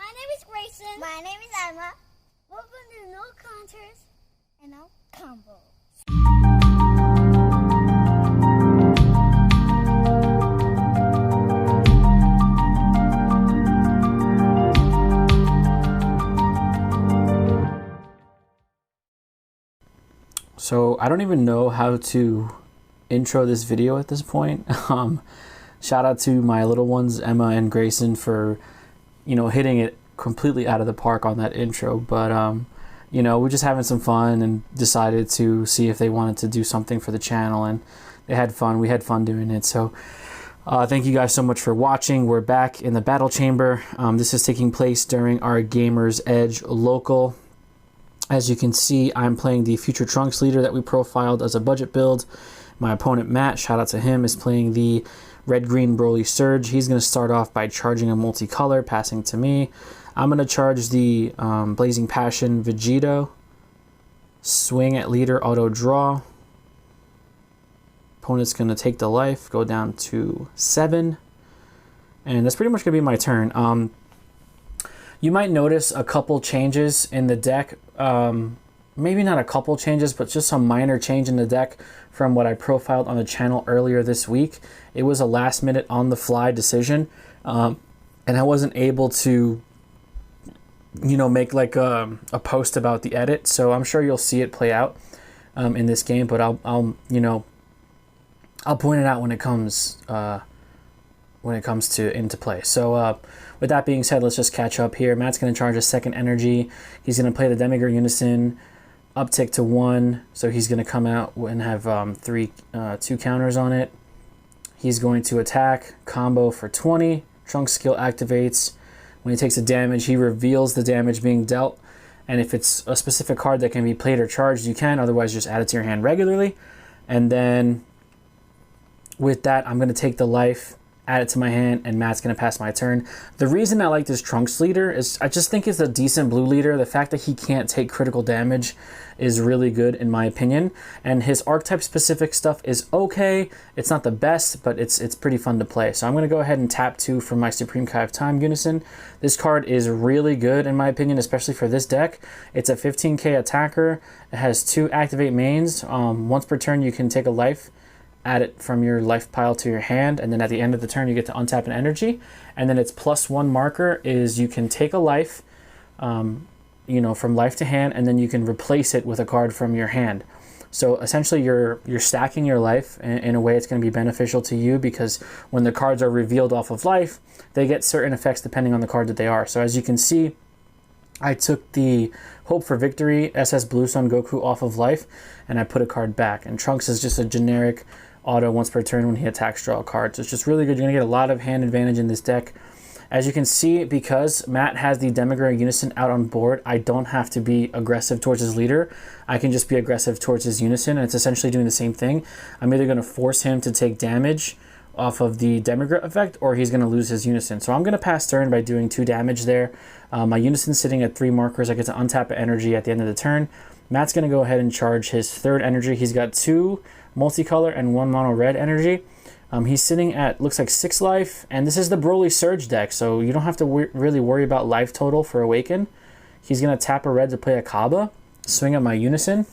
My name is Grayson. My name is Emma. Welcome to No Contours and No Combo. So I don't even know how to intro this video at this point. Shout out to my little ones, Emma and Grayson, for hitting it completely out of the park on that intro. But we're just having some fun and decided to see if they wanted to do something for the channel, and they had fun. We had fun doing it. So thank you guys so much for watching. We're back in the battle chamber. This is taking place during our Gamers Edge local. As you can see, I'm playing the Future Trunks leader that we profiled as a budget build. My opponent, Matt, shout out to him, is playing the Red-Green Broly Surge. He's going to start off by charging a multicolor, passing to me. I'm going to charge the Blazing Passion Vegito. Swing at leader, auto draw. Opponent's going to take the life, go down to 7. And that's pretty much going to be my turn. You might notice a couple changes in the deck. Maybe not a couple changes, but just some minor change in the deck from what I profiled on the channel earlier this week. It was a last minute on the fly decision, and I wasn't able to make like a post about the edit, so I'm sure you'll see it play out in this game, but I'll point it out when it comes to into play. So with that being said, let's just catch up here. Matt's going to charge a second energy. He's going to play the Demigod Unison, uptick to 1, so he's going to come out and have 2 counters on it. He's going to attack, combo for 20. Trunks skill activates. When he takes a damage, he reveals the damage being dealt, and if it's a specific card that can be played or charged, you can. Otherwise, just add it to your hand regularly. And then with that, I'm going to take the life, add it to my hand, and Matt's going to pass my turn. The reason I like this Trunks leader is I just think it's a decent blue leader. The fact that he can't take critical damage is really good in my opinion, and his archetype specific stuff is okay. It's not the best, but it's pretty fun to play. So I'm going to go ahead and tap 2 for my Supreme Kai of Time Unison. This card is really good in my opinion, especially for this deck. It's a 15k attacker. It has 2 activate mains. Once per turn you can take a life, add it from your life pile to your hand, and then at the end of the turn you get to untap an energy. And then its +1 marker is you can take a life from life to hand, and then you can replace it with a card from your hand. So essentially you're stacking your life in a way it's going to be beneficial to you, because when the cards are revealed off of life, they get certain effects depending on the card that they are. So as you can see, I took the Hope for Victory SS Blue Sun Goku off of life, and I put a card back. And Trunks is just a generic auto once per turn when he attacks, draw a card. So it's just really good. You're going to get a lot of hand advantage in this deck. As you can see, because Matt has the Demigod Unison out on board, I don't have to be aggressive towards his leader. I can just be aggressive towards his Unison, and it's essentially doing the same thing. I'm either going to force him to take damage off of the Demigod effect, or he's going to lose his Unison. So I'm going to pass turn by doing 2 damage there. My Unison's sitting at 3 markers. I get to untap an energy at the end of the turn. Matt's going to go ahead and charge his 3rd energy. He's got 2 multicolor and 1 mono red energy. He's sitting at, looks like 6 life, and this is the Broly Surge deck, so you don't have to really worry about life total for Awaken. He's going to tap a red to play a Kaba, swing at my Unison.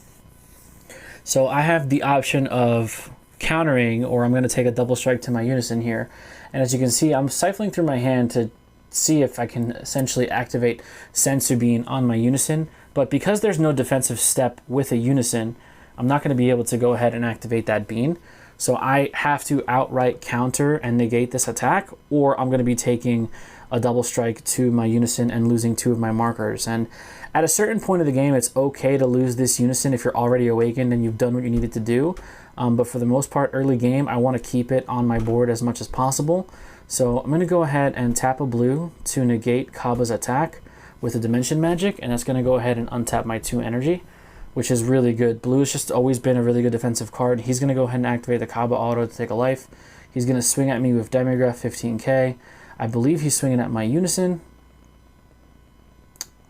So I have the option of countering, or I'm going to take a double strike to my Unison here. And as you can see, I'm siphoning through my hand to see if I can essentially activate Senzu Bean on my Unison, but because there's no defensive step with a Unison, I'm not going to be able to go ahead and activate that bean. So I have to outright counter and negate this attack, or I'm going to be taking a double strike to my Unison and losing 2 of my markers. And at a certain point of the game, it's okay to lose this Unison if you're already awakened and you've done what you needed to do. But for the most part, early game, I want to keep it on my board as much as possible. So I'm going to go ahead and tap a blue to negate Kaba's attack with a Dimension Magic, and that's going to go ahead and untap my 2 energy, which is really good. Blue has just always been a really good defensive card. He's going to go ahead and activate the Kaba auto to take a life. He's going to swing at me with Demigod 15k. I believe he's swinging at my Unison.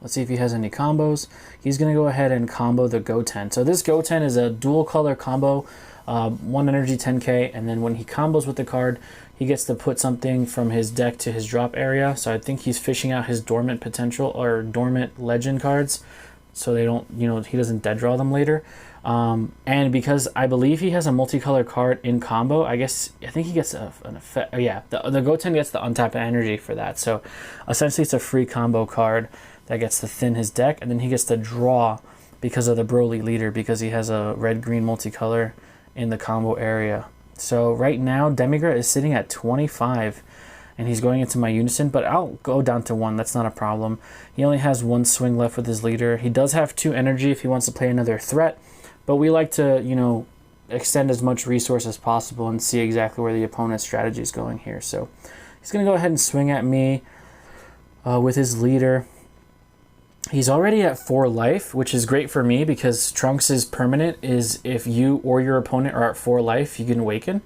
Let's see if he has any combos. He's going to go ahead and combo the Goten. So this Goten is a dual color combo, 1 energy 10k, and then when he combos with the card, he gets to put something from his deck to his drop area. So I think he's fishing out his dormant potential or dormant legend cards, so they don't, he doesn't dead draw them later. And because I believe he has a multicolor card in combo, I think he gets an effect. Yeah, the Goten gets the untapped energy for that. So essentially it's a free combo card that gets to thin his deck, and then he gets to draw because of the Broly leader, because he has a red-green multicolor in the combo area. So right now Demigra is sitting at 25, and he's going into my Unison, but I'll go down to 1. That's not a problem. He only has 1 swing left with his leader. He does have 2 energy if he wants to play another threat, but we like to, extend as much resource as possible and see exactly where the opponent's strategy is going here. So he's going to go ahead and swing at me with his leader. He's already at 4 life, which is great for me because Trunks' permanent is if you or your opponent are at 4 life, you can awaken.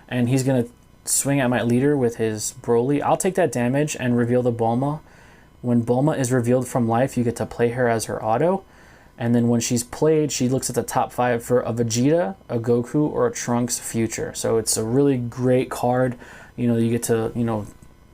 And he's going to swing at my leader with his Broly. I'll take that damage and reveal the Bulma. When Bulma is revealed from life, you get to play her as her auto. And then when she's played, she looks at the top 5 for a Vegeta, a Goku, or a Trunks future. So it's a really great card. You get to,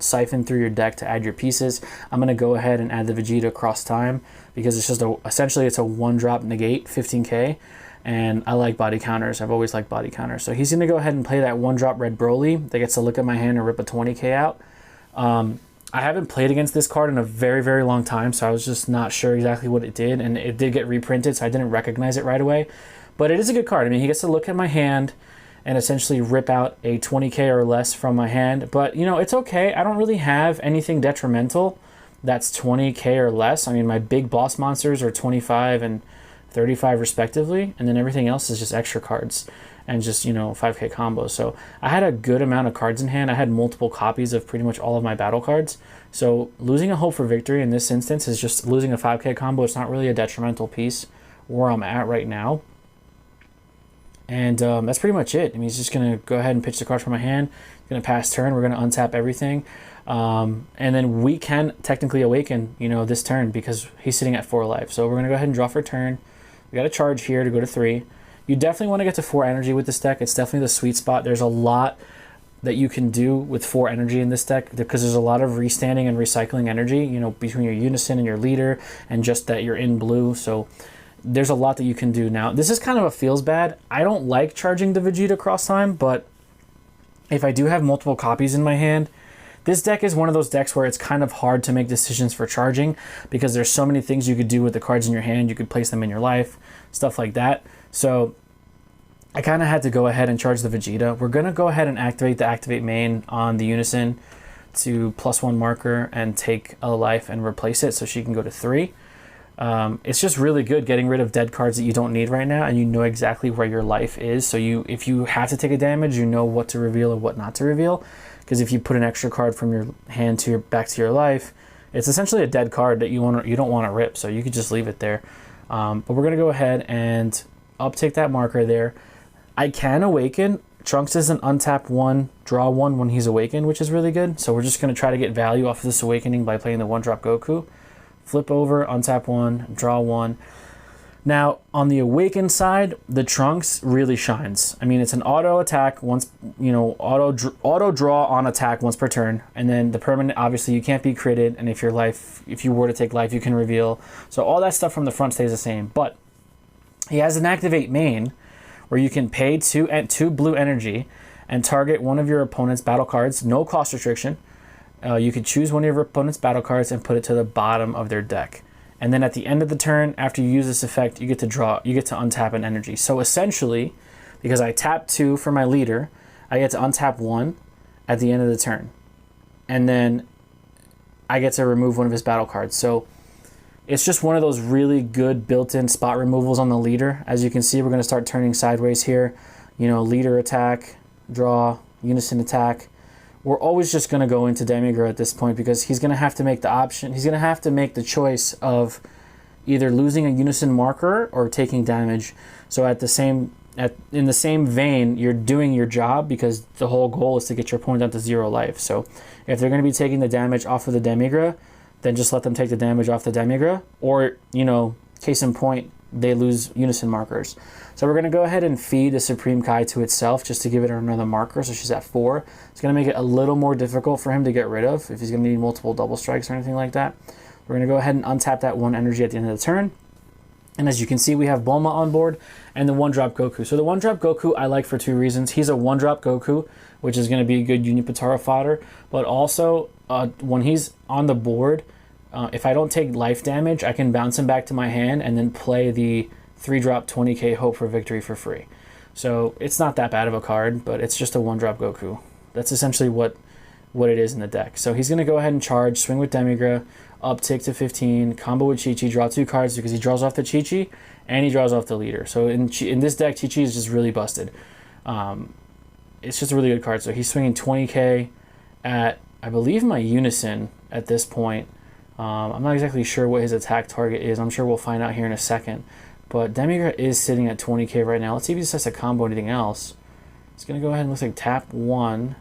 siphon through your deck to add your pieces. I'm going to go ahead and add the Vegeta across time because it's just essentially it's a 1-drop negate, 15k. And I like body counters. I've always liked body counters. So he's going to go ahead and play that 1-drop red Broly that gets to look at my hand and rip a 20k out. I haven't played against this card in a very, very long time, so I was just not sure exactly what it did, and it did get reprinted, so I didn't recognize it right away. But it is a good card. I mean, he gets to look at my hand and essentially rip out a 20k or less from my hand. But, it's okay. I don't really have anything detrimental that's 20k or less. I mean, my big boss monsters are 25 and 35 respectively, and then everything else is just extra cards and just 5k combos. So I had a good amount of cards in hand. I had multiple copies of pretty much all of my battle cards. So losing a hope for victory in this instance is just losing a 5k combo. It's not really a detrimental piece where I'm at right now. And that's pretty much it. I mean, he's just going to go ahead and pitch the card from my hand. Going to pass turn. We're going to untap everything. And then we can technically awaken, this turn because he's sitting at 4 life. So we're going to go ahead and draw for turn. We got a charge here to go to 3. You definitely want to get to 4 energy with this deck. It's definitely the sweet spot. There's a lot that you can do with 4 energy in this deck because there's a lot of restanding and recycling energy, between your Unison and your leader and just that you're in blue. So there's a lot that you can do. Now, this is kind of a feels bad. I don't like charging the Vegeta cross time, but if I do have multiple copies in my hand, this deck is one of those decks where it's kind of hard to make decisions for charging because there's so many things you could do with the cards in your hand. You could place them in your life, stuff like that. So I kind of had to go ahead and charge the Vegeta. We're going to go ahead and activate the Activate main on the Unison to +1 marker and take a life and replace it so she can go to 3. It's just really good getting rid of dead cards that you don't need right now, and you know exactly where your life is. So if you have to take a damage, you know what to reveal and what not to reveal. Because if you put an extra card from your hand to back to your life, it's essentially a dead card that you don't want to rip. So you could just leave it there. But we're gonna go ahead and uptake that marker there. I can awaken. Trunks is an untap 1, draw 1 when he's awakened, which is really good. So we're just gonna try to get value off of this awakening by playing the 1-drop Goku. Flip over, untap 1, draw 1. Now, on the awakened side, the Trunks really shines. I mean, it's an auto attack once, auto draw on attack once per turn, and then the permanent, obviously you can't be critted, and if you were to take life, you can reveal. So all that stuff from the front stays the same, but he has an activate main where you can pay 2 blue energy and target one of your opponent's battle cards, no cost restriction. You can choose one of your opponent's battle cards and put it to the bottom of their deck. And then at the end of the turn, after you use this effect, you get to untap an energy. So essentially, because I tap 2 for my leader, I get to untap 1 at the end of the turn. And then I get to remove one of his battle cards. So it's just one of those really good built-in spot removals on the leader. As you can see, we're going to start turning sideways here. Leader attack, draw, Unison attack. We're always just going to go into Demigra at this point because he's going to have to make the option. He's going to have to make the choice of either losing a Unison marker or taking damage. So in the same vein, you're doing your job because the whole goal is to get your opponent down to 0 life. So if they're going to be taking the damage off of the Demigra, then just let them take the damage off the Demigra. Or, you know, case in point, they lose unison markers. So we're going to go ahead and feed the Supreme Kai to itself just to give it another marker. So she's at 4. It's going to make it a little more difficult for him to get rid of if he's going to need multiple double strikes or anything like that. We're going to go ahead and untap that 1 energy at the end of the turn. And as you can see, we have Bulma on board and the 1-drop Goku. So the 1-drop Goku I like for 2 reasons. He's a 1-drop Goku, which is going to be a good Unipatara fodder. But also, when he's on the board, if I don't take life damage, I can bounce him back to my hand and then play the 3-drop 20k Hope for Victory for free. So it's not that bad of a card, but it's just a 1-drop Goku. That's essentially what it is in the deck. So he's going to go ahead and charge, swing with Demigra, uptick to 15, combo with Chi-Chi, draw 2 cards because he draws off the Chi-Chi and he draws off the leader. So in this deck, Chi-Chi is just really busted. It's just a really good card. So he's swinging 20k at, I believe, my Unison at this point. I'm not exactly sure what his attack target is. I'm sure we'll find out here in a second. But Demigra is sitting at 20k right now. Let's see if he just has to combo anything else. It's going to go ahead and looks like tap 1.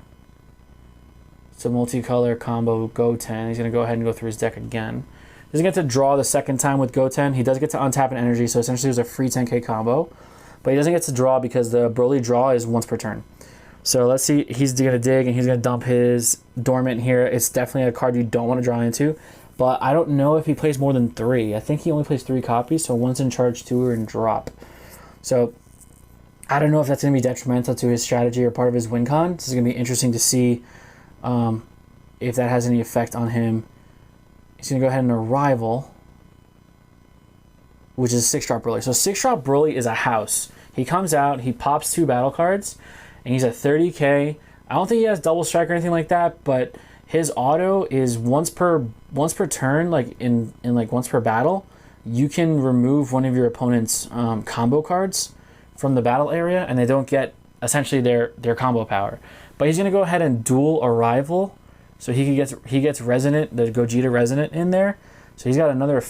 It's a multicolor combo Goten. He's going to go ahead and go through his deck again. He doesn't get to draw the second time with Goten. He does get to untap an energy, so essentially it was a free 10k combo. But he doesn't get to draw because the Broly draw is once per turn. So let's see. He's going to dig and he's going to dump his Dormant here. It's definitely a card you don't want to draw into. But I don't know if he plays more than 3. I think he only plays 3 copies, so 1's in charge, 2 are in drop. So I don't know if that's going to be detrimental to his strategy or part of his win con. This is going to be interesting to see if that has any effect on him. He's going to go ahead and Arrival, which is 6-drop Broly. So 6-drop Broly is a house. He comes out, he pops 2 battle cards, and he's at 30k. I don't think he has double strike or anything like that, but his auto is once per turn, like in like once per battle, you can remove one of your opponent's combo cards from the battle area, and they don't get essentially their combo power. But he's gonna go ahead and dual Arrival, so he gets Resonant, the Gogeta Resonant in there. So he's got another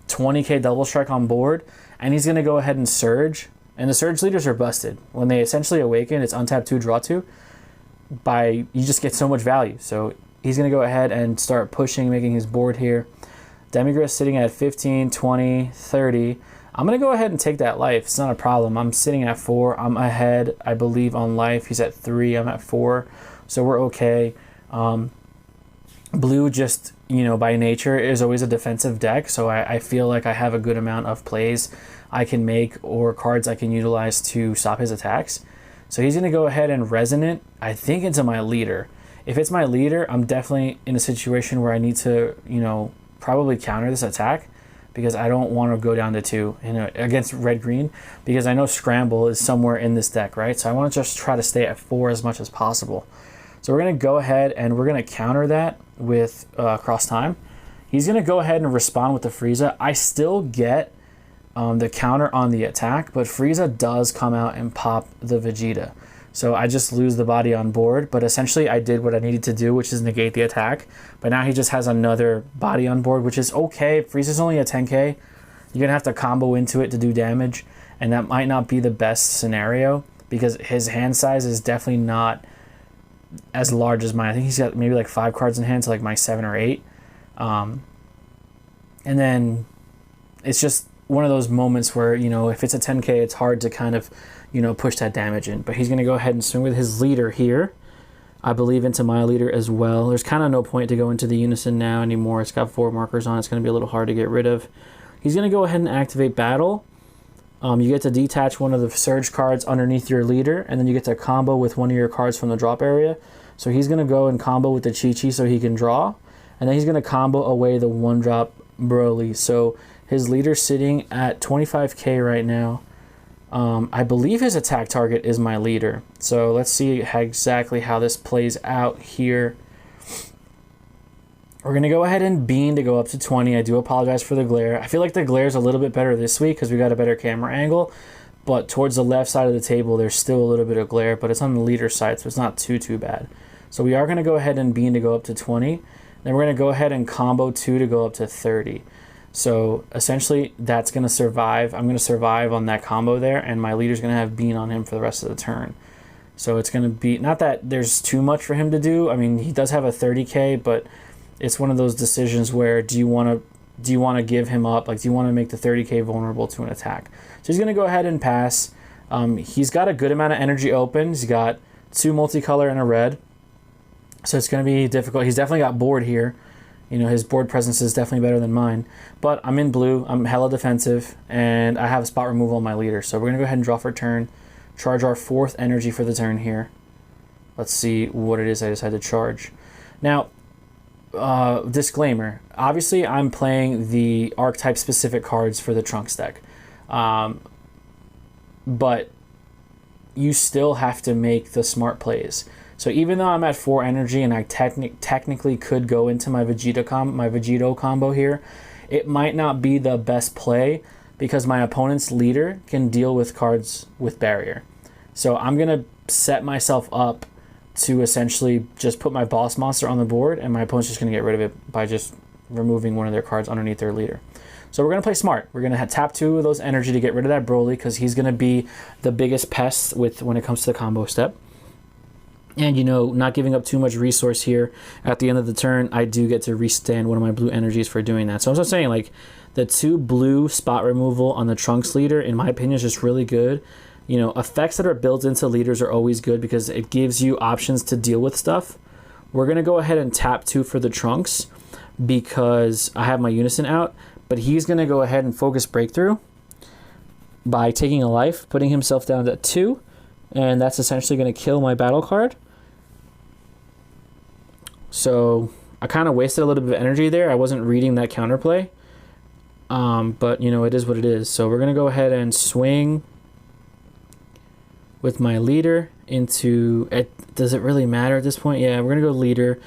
20k double strike on board, and he's gonna go ahead and Surge. And the Surge leaders are busted. When they essentially awaken, it's untap 2, draw 2. You just get so much value. So he's going to go ahead and start pushing, making his board here. Demigra is sitting at 15, 20, 30. I'm going to go ahead and take that life. It's not a problem. I'm sitting at 4. I'm ahead, I believe, on life. He's at 3. I'm at 4. So we're okay. Blue just, by nature is always a defensive deck. So I feel like I have a good amount of plays I can make or cards I can utilize to stop his attacks. So he's going to go ahead and Resonant, I think, into my leader. If it's my leader, I'm definitely in a situation where I need to, probably counter this attack because I don't want to go down to 2 against red-green because I know Scramble is somewhere in this deck, right? So I want to just try to stay at 4 as much as possible. So we're going to go ahead and we're going to counter that with Cross Time. He's going to go ahead and respond with the Frieza. I still get the counter on the attack, but Frieza does come out and pop the Vegeta. So I just lose the body on board, but essentially I did what I needed to do, which is negate the attack. But now he just has another body on board, which is okay. Frieza's only a 10k. You're going to have to combo into it to do damage, and that might not be the best scenario because his hand size is definitely not as large as mine. I think he's got maybe like 5 cards in hand to like my 7 or 8. And then it's just one of those moments where, if it's a 10k, it's hard to kind of, push that damage in. But he's going to go ahead and swing with his leader here. I believe into my leader as well. There's kind of no point to go into the Unison now anymore. It's got 4 markers on. It's going to be a little hard to get rid of. He's going to go ahead and activate Battle. You get to detach one of the Surge cards underneath your leader, and then you get to combo with one of your cards from the drop area. So he's going to go and combo with the Chi-Chi so he can draw. And then he's going to combo away the 1-drop Broly. So his leader's sitting at 25k right now. I believe his attack target is my leader. So let's see exactly how this plays out here. We're going to go ahead and bean to go up to 20. I do apologize for the glare. I feel like the glare is a little bit better this week because we got a better camera angle. But towards the left side of the table, there's still a little bit of glare. But it's on the leader side, so it's not too bad. So we are going to go ahead and bean to go up to 20. Then we're going to go ahead and combo 2 to go up to 30. So essentially that's going to survive. I'm going to survive on that combo there, and my leader's going to have bean on him for the rest of the turn. So it's going to be, not that there's too much for him to do. I mean, he does have a 30k, but it's one of those decisions where do you want to give him up? Like, do you want to make the 30k vulnerable to an attack? So he's going to go ahead and pass. He's got a good amount of energy open. He's got 2 multicolor and a red. So it's going to be difficult. He's definitely got board here. You know, his board presence is definitely better than mine. But I'm in blue. I'm hella defensive. And I have a spot removal on my leader. So we're going to go ahead and draw for turn. Charge our 4th energy for the turn here. Let's see what it is I decided to charge. Now, disclaimer. Obviously, I'm playing the archetype-specific cards for the Trunks deck. But you still have to make the smart plays. So even though I'm at 4 energy and I technically could go into my Vegito combo here, it might not be the best play because my opponent's leader can deal with cards with barrier. So I'm going to set myself up to essentially just put my boss monster on the board, and my opponent's just going to get rid of it by just removing one of their cards underneath their leader. So we're going to play smart. We're going to tap 2 of those energy to get rid of that Broly because he's going to be the biggest pest when it comes to the combo step. And, you know, not giving up too much resource here. At the end of the turn, I do get to restand one of my blue energies for doing that. So I'm just saying, like, the 2 blue spot removal on the Trunks leader, in my opinion, is just really good. You know, effects that are built into leaders are always good because it gives you options to deal with stuff. We're going to go ahead and tap 2 for the Trunks because I have my Unison out. But he's going to go ahead and focus Breakthrough by taking a life, putting himself down to 2. And that's essentially going to kill my battle card. So I kind of wasted a little bit of energy there. I wasn't reading that counterplay. But, you know, it is what it is. So we're going to go ahead and swing with my leader into... Does it really matter at this point? Yeah, we're going to go leader.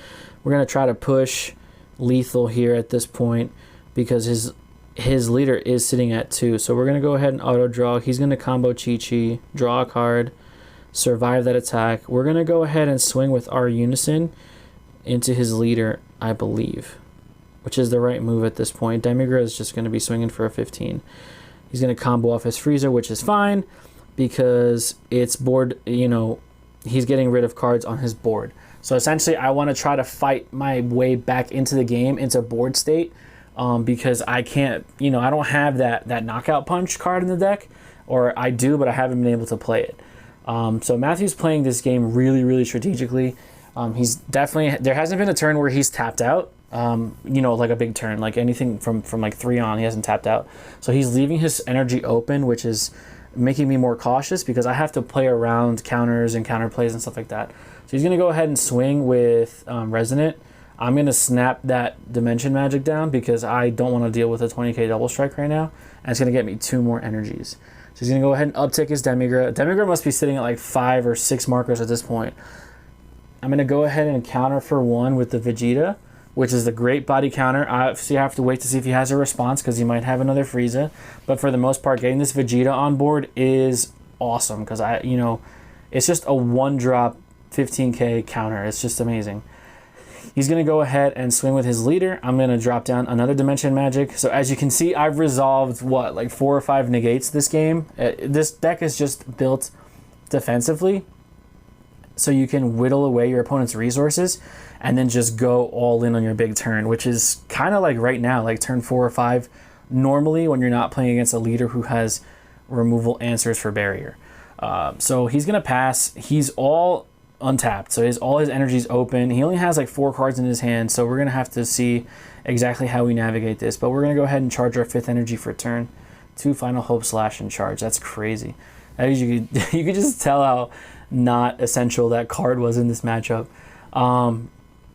We're going to try to push lethal here at this point because his leader is sitting at 2. So we're going to go ahead and auto draw. He's going to combo Chi-Chi, draw a card, survive that attack. We're going to go ahead and swing with our Unison into his leader, I believe, which is the right move at this point. Demigra is just going to be swinging for a 15. He's going to combo off his Frieza, which is fine because it's board, you know, he's getting rid of cards on his board. So essentially, I want to try to fight my way back into the game, into board state, because I can't, you know, I don't have that knockout punch card in the deck, or I do, but I haven't been able to play it. So Matthew's playing this game really, really strategically. He's definitely, there hasn't been a turn where he's tapped out, you know, like a big turn, like anything from like 3 on, he hasn't tapped out. So he's leaving his energy open, which is making me more cautious because I have to play around counters and counterplays and stuff like that. So he's going to go ahead and swing with Resonant. I'm going to snap that Dimension Magic down because I don't want to deal with a 20k double strike right now. And it's going to get me 2 more energies. So he's going to go ahead and uptick his Demigra. Demigra must be sitting at like 5 or 6 markers at this point. I'm going to go ahead and counter for 1 with the Vegeta, which is the great body counter. Obviously, I have to wait to see if he has a response because he might have another Frieza. But for the most part, getting this Vegeta on board is awesome because it's just a 1-drop 15k counter. It's just amazing. He's going to go ahead and swing with his leader. I'm going to drop down another Dimension Magic. So as you can see, I've resolved, like 4 or 5 negates this game. This deck is just built defensively, so you can whittle away your opponent's resources and then just go all in on your big turn, which is kind of like right now, like turn 4 or 5, normally when you're not playing against a leader who has removal answers for barrier. So he's going to pass. He's all untapped, so all his energy's open. He only has like 4 cards in his hand, so we're going to have to see exactly how we navigate this. But we're going to go ahead and charge our 5th energy for turn 2, Final Hope, Slash, and Charge. That's crazy. You could just tell how not essential that card was in this matchup.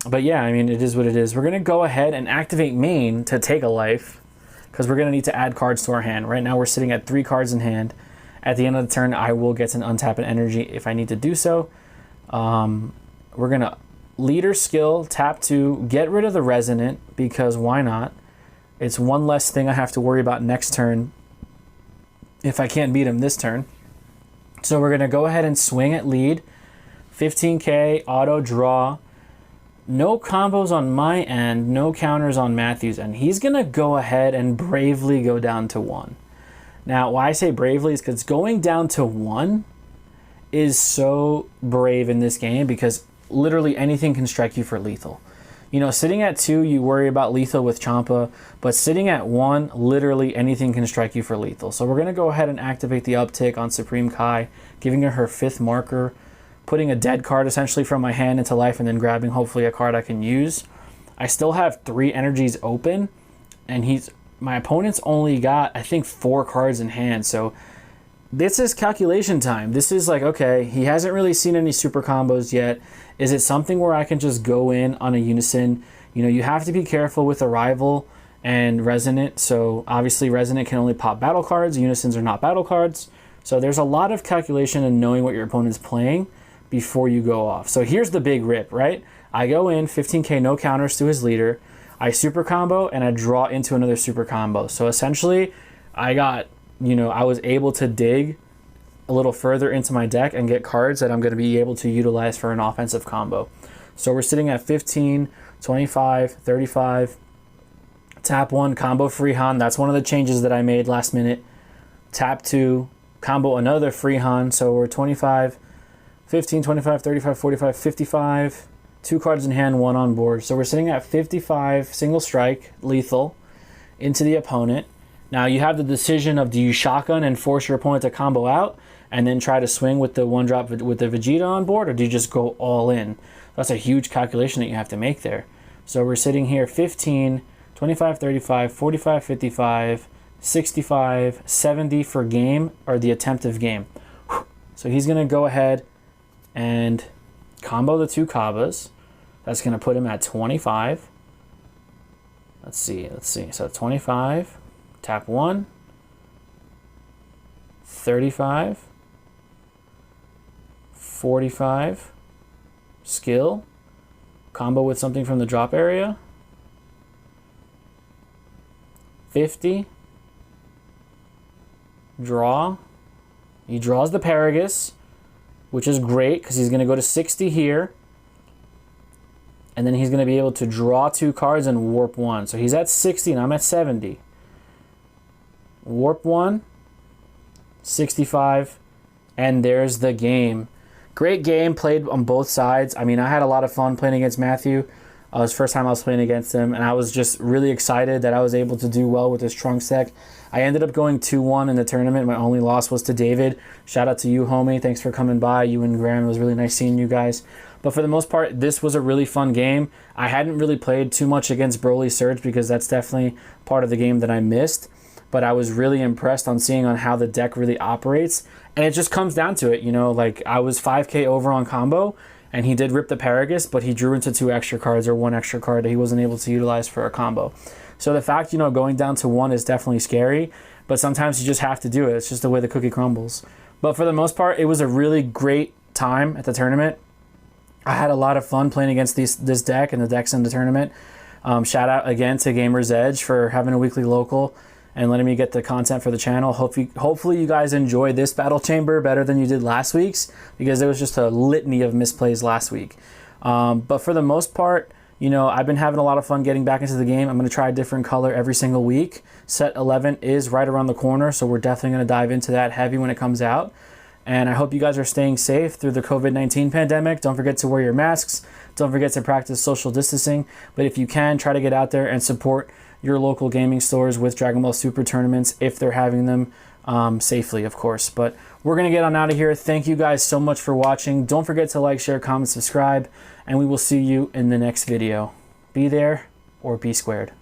But yeah, I mean, it is what it is. We're going to go ahead and activate main to take a life because we're going to need to add cards to our hand. Right now we're sitting at 3 cards in hand. At the end of the turn, I will get to untap an energy if I need to do so. We're going to leader skill, tap 2, get rid of the Resonant because why not? It's one less thing I have to worry about next turn if I can't beat him this turn. So we're going to go ahead and swing at lead. 15k, auto draw. No combos on my end, no counters on Matthew's end. He's going to go ahead and bravely go down to 1. Now, why I say bravely is because going down to 1 is so brave in this game because literally anything can strike you for lethal. You know, sitting at 2, you worry about lethal with Champa, but sitting at 1, literally anything can strike you for lethal. So we're going to go ahead and activate the uptick on Supreme Kai, giving her 5th marker, putting a dead card essentially from my hand into life, and then grabbing hopefully a card I can use. I still have 3 energies open, and my opponent's only got, I think, 4 cards in hand. So this is calculation time. This is like, okay, he hasn't really seen any super combos yet. Is it something where I can just go in on a Unison? You know, you have to be careful with Arrival and Resonant. So obviously Resonant can only pop battle cards. Unisons are not battle cards. So there's a lot of calculation in knowing what your opponent's playing before you go off. So here's the big rip, right? I go in, 15k, no counters to his leader. I super combo and I draw into another super combo. So essentially I got, you know, I was able to dig a little further into my deck and get cards that I'm going to be able to utilize for an offensive combo. So we're sitting at 15, 25, 35. Tap 1, combo Freehan. That's one of the changes that I made last minute. Tap 2, combo another Freehan. So we're 25, 15, 25, 35, 45, 55. 2 cards in hand, 1 on board. So we're sitting at 55, single strike, lethal, into the opponent. Now you have the decision of, do you shotgun and force your opponent to combo out and then try to swing with the 1-drop with the Vegeta on board, or do you just go all in? That's a huge calculation that you have to make there. So we're sitting here 15, 25, 35, 45, 55, 65, 70 for game, or the attempt of game. So he's going to go ahead and combo the 2 Kabas. That's going to put him at 25. Let's see. So 25, tap 1, 35, 45, skill, combo with something from the drop area, 50, draw. He draws the Paragus, which is great because he's going to go to 60 here. And then he's going to be able to draw 2 cards and warp 1. So he's at 60 and I'm at 70. Warp 1, 65, and there's the game. Great game played on both sides. I mean, I had a lot of fun playing against Matthew. It was the first time I was playing against him, and I was just really excited that I was able to do well with this Trunks deck. I ended up going 2-1 in the tournament. My only loss was to David. Shout out to you, homie. Thanks for coming by. You and Graham. It was really nice seeing you guys. But for the most part, this was a really fun game. I hadn't really played too much against Broly Surge because that's definitely part of the game that I missed. But I was really impressed on seeing on how the deck really operates. And it just comes down to it, you know, like I was 5k over on combo and he did rip the Paragus, but he drew into 2 extra cards or 1 extra card that he wasn't able to utilize for a combo. So the fact, you know, going down to 1 is definitely scary, but sometimes you just have to do it. It's just the way the cookie crumbles. But for the most part, it was a really great time at the tournament. I had a lot of fun playing against this deck and the decks in the tournament. Shout out again to Gamer's Edge for having a weekly local and letting me get the content for the channel. Hopefully you guys enjoyed this battle chamber better than you did last week's, because there was just a litany of misplays last week. But for the most part, you know, I've been having a lot of fun getting back into the game. I'm going to try a different color every single week. Set 11 is right around the corner, so we're definitely going to dive into that heavy when it comes out. And I hope you guys are staying safe through the COVID-19 pandemic. Don't forget to wear your masks. Don't forget to practice social distancing. But if you can, try to get out there and support your local gaming stores with Dragon Ball Super tournaments if they're having them safely, of course. But we're going to get on out of here. Thank you guys so much for watching. Don't forget to like, share, comment, subscribe, and we will see you in the next video. Be there or be squared.